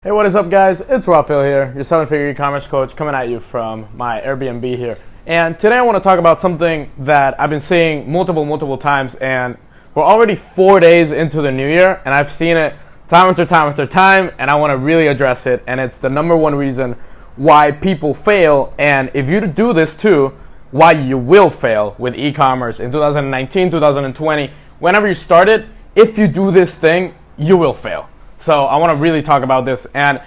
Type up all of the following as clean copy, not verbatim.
Hey, what is up, guys? It's Rafael here, your seven-figure e-commerce coach, coming at you from my Airbnb here. And today I want to talk about something that I've been seeing multiple times, and we're already 4 days into the new year, and I've seen it time after time, and I want to really address it. And it's the number one reason why people fail, and if you do this too, why you will fail with e-commerce in 2019, 2020, whenever you start it. If you do this thing, you will fail. So I want to really talk about this, and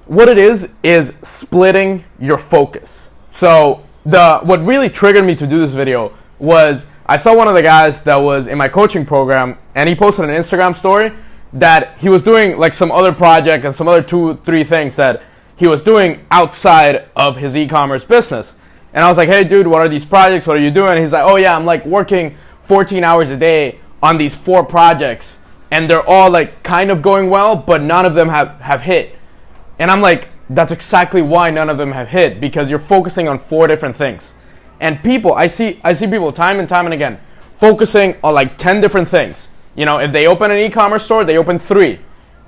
what it is splitting your focus. So what really triggered me to do this video was I saw one of the guys that was in my coaching program, and he posted an Instagram story that he was doing like some other project and some other 2-3 things that he was doing outside of his e-commerce business. And I was like, hey dude, what are these projects? What are you doing? And he's like, oh yeah, I'm like working 14 hours a day on these 4 projects. And they're all like kind of going well, but none of them have hit. And I'm like, that's exactly why none of them have hit, because you're focusing on 4 different things. And people, I see people time and time and again focusing on like 10 different things. You know, if they open an e-commerce store, they open 3.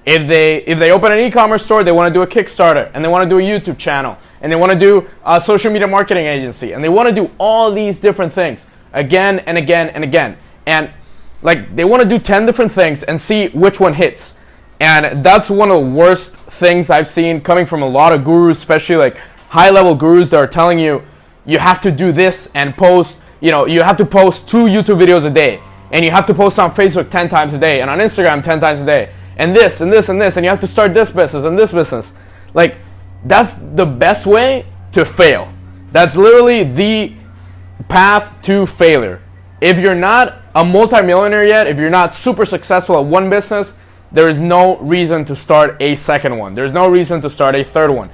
If they open an e-commerce store, they want to do a Kickstarter, and they want to do a YouTube channel, and they want to do a social media marketing agency, and they want to do all these different things again and again and again. And like, they want to do 10 different things and see which one hits. And that's one of the worst things I've seen coming from a lot of gurus, especially like high-level gurus that are telling you, you have to do this and post, you have to post 2 YouTube videos a day. And you have to post on Facebook 10 times a day and on Instagram 10 times a day. And this and this and this. And you have to start this business and this business. Like, that's the best way to fail. That's literally the path to failure. If you're not a multimillionaire yet, if you're not super successful at one business, there is no reason to start a second one. There's no reason to start a third one.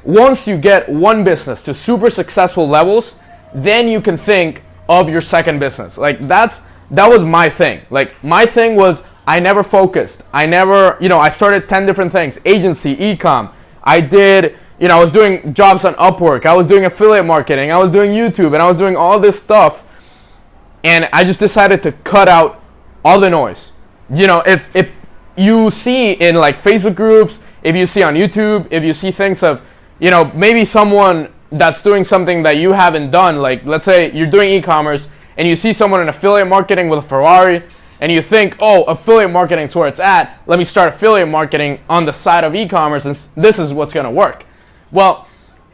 Once you get one business to super successful levels, then you can think of your second business. Like, that was my thing. Like, my thing was I never focused. I started 10 different things. Agency, ecom. I was doing jobs on Upwork. I was doing affiliate marketing. I was doing YouTube, and I was doing all this stuff. And I just decided to cut out all the noise. If you see in like Facebook groups, if you see on YouTube, if you see things of, maybe someone that's doing something that you haven't done, like let's say you're doing e-commerce and you see someone in affiliate marketing with a Ferrari, and you think, oh, affiliate marketing is where it's at. Let me start affiliate marketing on the side of e-commerce, and this is what's going to work. Well,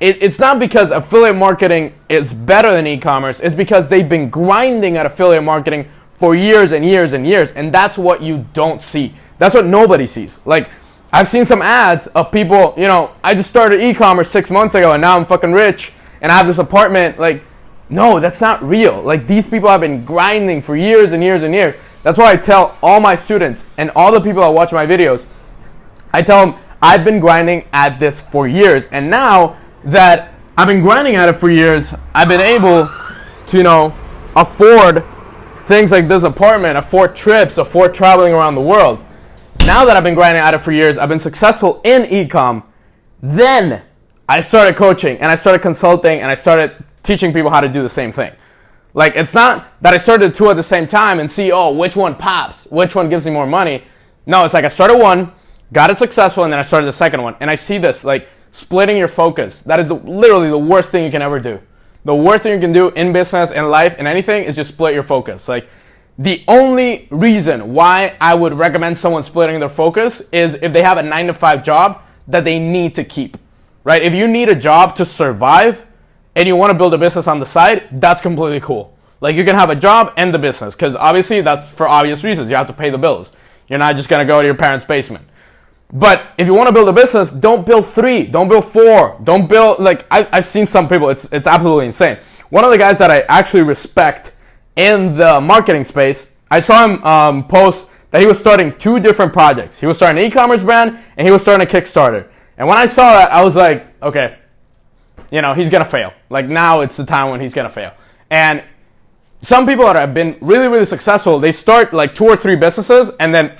it's not because affiliate marketing is better than e-commerce. It's because they've been grinding at affiliate marketing for years and years and years, and that's what you don't see. That's what nobody sees. Like, I've seen some ads of people, I just started e-commerce 6 months ago, and now I'm fucking rich, and I have this apartment. Like, no, that's not real. Like, these people have been grinding for years and years and years. That's why I tell all my students and all the people that watch my videos, I tell them, I've been grinding at this for years, and now that I've been grinding at it for years, I've been able to, afford things like this apartment, afford trips, afford traveling around the world. Now that I've been grinding at it for years, I've been successful in e-com. Then I started coaching, and I started consulting, and I started teaching people how to do the same thing. Like, it's not that I started the 2 at the same time and see, oh, which one pops, which one gives me more money. No, it's like I started one, got it successful, and then I started the second one. And I see this, like, splitting your focus. That is literally the worst thing you can ever do. The worst thing you can do in business, in life, in anything is just split your focus. Like, the only reason why I would recommend someone splitting their focus is if they have a 9-to-5 job that they need to keep, right? If you need a job to survive and you want to build a business on the side, that's completely cool. Like, you can have a job and the business, because obviously that's for obvious reasons. You have to pay the bills. You're not just going to go to your parents' basement. But if you want to build a business, don't build 3, don't build 4, don't build, like, I've seen some people, it's absolutely insane. One of the guys that I actually respect in the marketing space, I saw him post that he was starting 2 different projects. He was starting an e-commerce brand, and he was starting a Kickstarter. And when I saw that, I was like, okay, he's going to fail. Like, now it's the time when he's going to fail. And some people that have been really, really successful, they start like 2 or 3 businesses, and then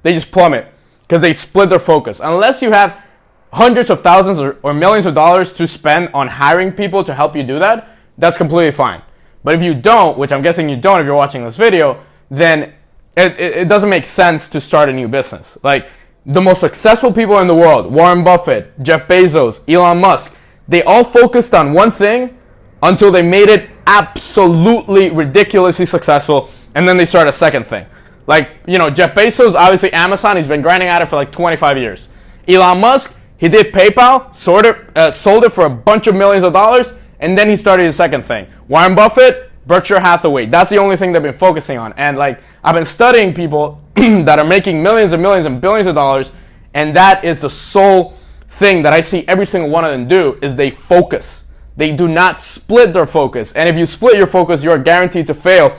they just plummet. Because they split their focus. Unless you have hundreds of thousands or millions of dollars to spend on hiring people to help you do that, that's completely fine. But if you don't, which I'm guessing you don't if you're watching this video, then it doesn't make sense to start a new business. Like, the most successful people in the world, Warren Buffett, Jeff Bezos, Elon Musk, they all focused on one thing until they made it absolutely ridiculously successful, and then they started a second thing. Like, Jeff Bezos, obviously Amazon, he's been grinding at it for like 25 years. Elon Musk, he did PayPal, sold it for a bunch of millions of dollars, and then he started his second thing. Warren Buffett, Berkshire Hathaway, that's the only thing they've been focusing on. And like, I've been studying people that are making millions and millions and billions of dollars, and that is the sole thing that I see every single one of them do, is they focus. They do not split their focus. And if you split your focus, you're guaranteed to fail.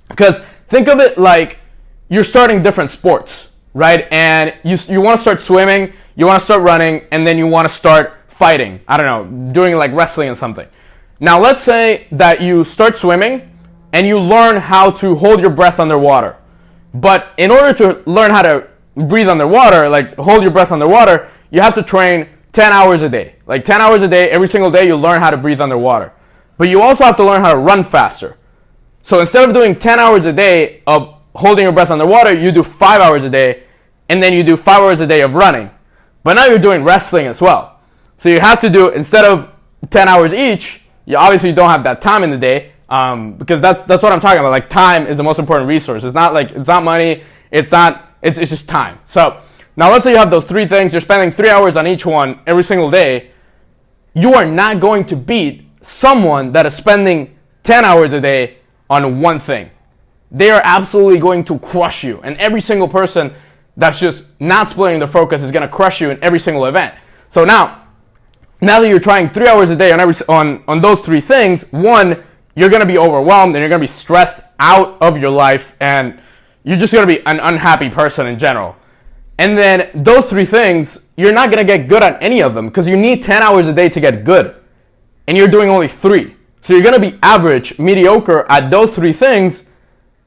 Because think of it like you're starting different sports, right? And you want to start swimming, you want to start running, and then you want to start fighting. I don't know, doing like wrestling and something. Now let's say that you start swimming and you learn how to hold your breath underwater. But in order to learn how to breathe underwater, like hold your breath underwater, you have to train 10 hours a day. Like 10 hours a day, every single day, you learn how to breathe underwater. But you also have to learn how to run faster. So instead of doing 10 hours a day of holding your breath underwater, you do 5 hours a day, and then you do 5 hours a day of running. But now you're doing wrestling as well. So you have to do, instead of 10 hours each, you obviously don't have that time in the day, because that's what I'm talking about. Like, time is the most important resource. It's not money, it's just time. So now let's say you have those three things, you're spending 3 hours on each one every single day. You are not going to beat someone that is spending 10 hours a day on one thing. They are absolutely going to crush you. And every single person that's just not splitting their focus is going to crush you in every single event. So now that you're trying 3 hours a day on those three things, one, you're going to be overwhelmed and you're going to be stressed out of your life, and you're just going to be an unhappy person in general. And then those three things, you're not going to get good at any of them because you need 10 hours a day to get good. And you're doing only 3. So you're going to be average, mediocre at those 3 things,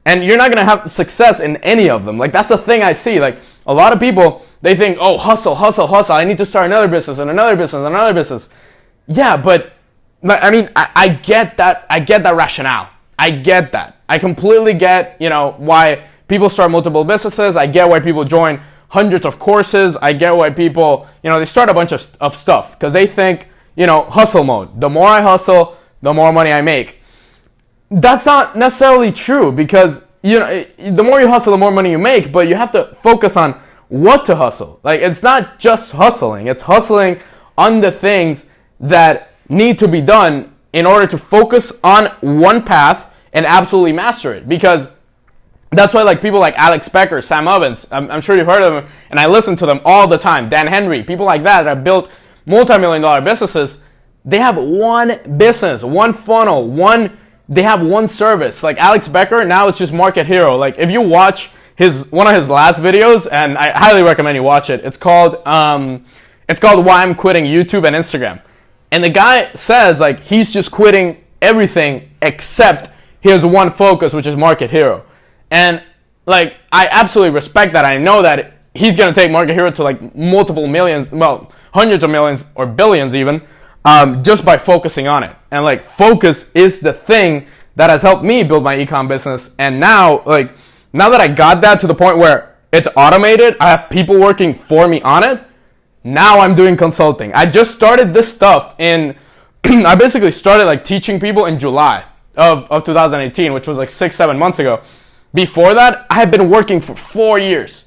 and you're not going to have success in any of them. Like, that's the thing I see. Like, a lot of people, they think, oh, hustle. I need to start another business and another business and another business. Yeah, but I mean, I get that. I get that rationale. I get that. I completely get, why people start multiple businesses. I get why people join hundreds of courses. I get why people, they start a bunch of stuff because they think, hustle mode. The more I hustle, the more money I make. That's not necessarily true because, the more you hustle, the more money you make, but you have to focus on what to hustle. Like, it's not just hustling. It's hustling on the things that need to be done in order to focus on one path and absolutely master it. Because that's why, like, people like Alex Becker, Sam Ovens, I'm sure you've heard of them, and I listen to them all the time. Dan Henry, people like that have built multi-million-dollar businesses. They have one business, one funnel, they have one service. Like Alex Becker, now it's just Market Hero. Like, if you watch one of his last videos, and I highly recommend you watch it, it's called Why I'm Quitting YouTube and Instagram. And the guy says, like, he's just quitting everything except he has one focus, which is Market Hero. And, like, I absolutely respect that. I know that he's going to take Market Hero to, like, multiple millions, well, hundreds of millions or billions even, just by focusing on it. And, like, focus is the thing that has helped me build my econ business. And now that I got that to the point where it's automated, I have people working for me on it, now I'm doing consulting. I just started this stuff I basically started, like, teaching people in July of 2018, which was like 6-7 months ago. Before that, I had been working for 4 years.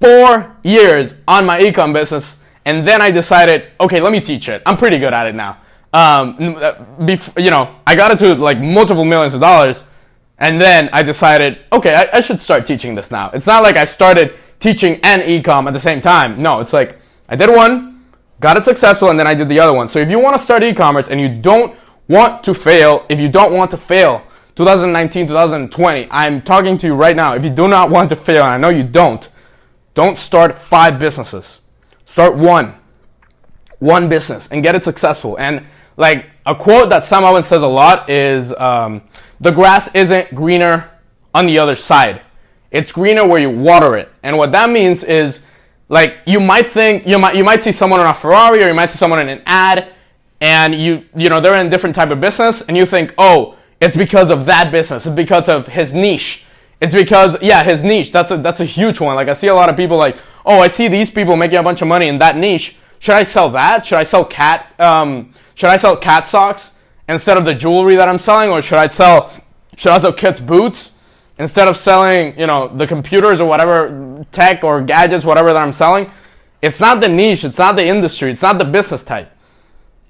4 years on my econ business, and then I decided, okay, let me teach it. I'm pretty good at it now. I got it to like multiple millions of dollars, and then I decided, okay, I should start teaching this now. It's not like I started teaching and ecom at the same time. No, it's like I did one, got it successful, and then I did the other one. So if you want to start e-commerce and you don't want to fail, 2019, 2020, I'm talking to you right now. If you do not want to fail, and I know you don't start 5 businesses. Start one business and get it successful. And like a quote that Sam Ovens says a lot is, the grass isn't greener on the other side. It's greener where you water it. And what that means is, like, you might see someone on a Ferrari, or you might see someone in an ad, and they're in a different type of business, and you think, oh, it's because of that business. It's because of his niche. It's because, his niche. That's a huge one. Like, I see a lot of people like, oh, I see these people making a bunch of money in that niche. Should I sell that? Should I sell cat socks instead of the jewelry that I'm selling? Or should I sell kids' boots instead of selling, the computers or whatever, tech or gadgets, whatever that I'm selling? It's not the niche, it's not the industry, it's not the business type.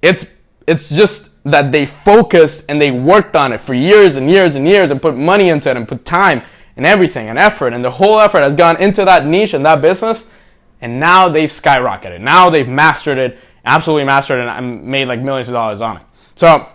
It's just that they focused and they worked on it for years and years and years and put money into it and put time and everything and effort, and the whole effort has gone into that niche and that business, and now they've skyrocketed. Now they've mastered it, absolutely mastered it, and made like millions of dollars on it. So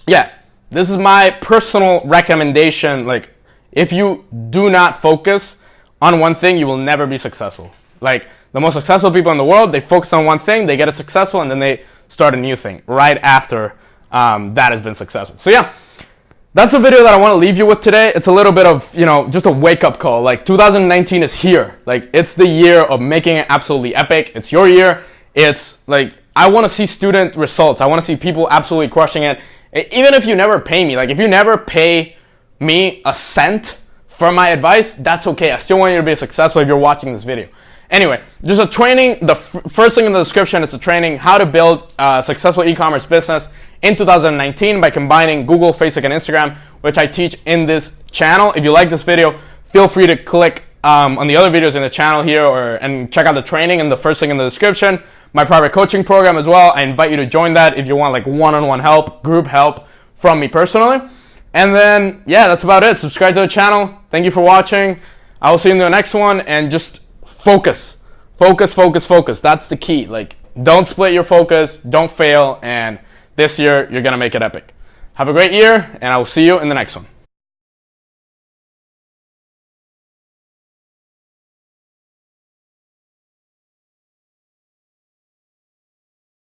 yeah, this is my personal recommendation. Like, if you do not focus on one thing, you will never be successful. Like, the most successful people in the world, they focus on one thing, they get it successful, and then they start a new thing right after that has been successful. So yeah, that's the video that I want to leave you with today. It's a little bit of, just a wake-up call. Like, 2019 is here. Like, it's the year of making it absolutely epic. It's your year. It's like, I want to see student results. I want to see people absolutely crushing it. Even if you never pay me, like, if you never pay me a cent for my advice, that's okay. I still want you to be successful if you're watching this video. Anyway, there's a training. The first link in the description is a training, how to build a successful e-commerce business in 2019 by combining Google, Facebook, and Instagram, which I teach in this channel. If you like this video, feel free to click on the other videos in the channel here and check out the training in the first link in the description. My private coaching program as well. I invite you to join that if you want like one-on-one help, group help from me personally. And then, yeah, that's about it. Subscribe to the channel. Thank you for watching. I will see you in the next one, and just focus. Focus, focus, focus. That's the key. Like, don't split your focus. Don't fail. And this year, you're going to make it epic. Have a great year, and I will see you in the next one.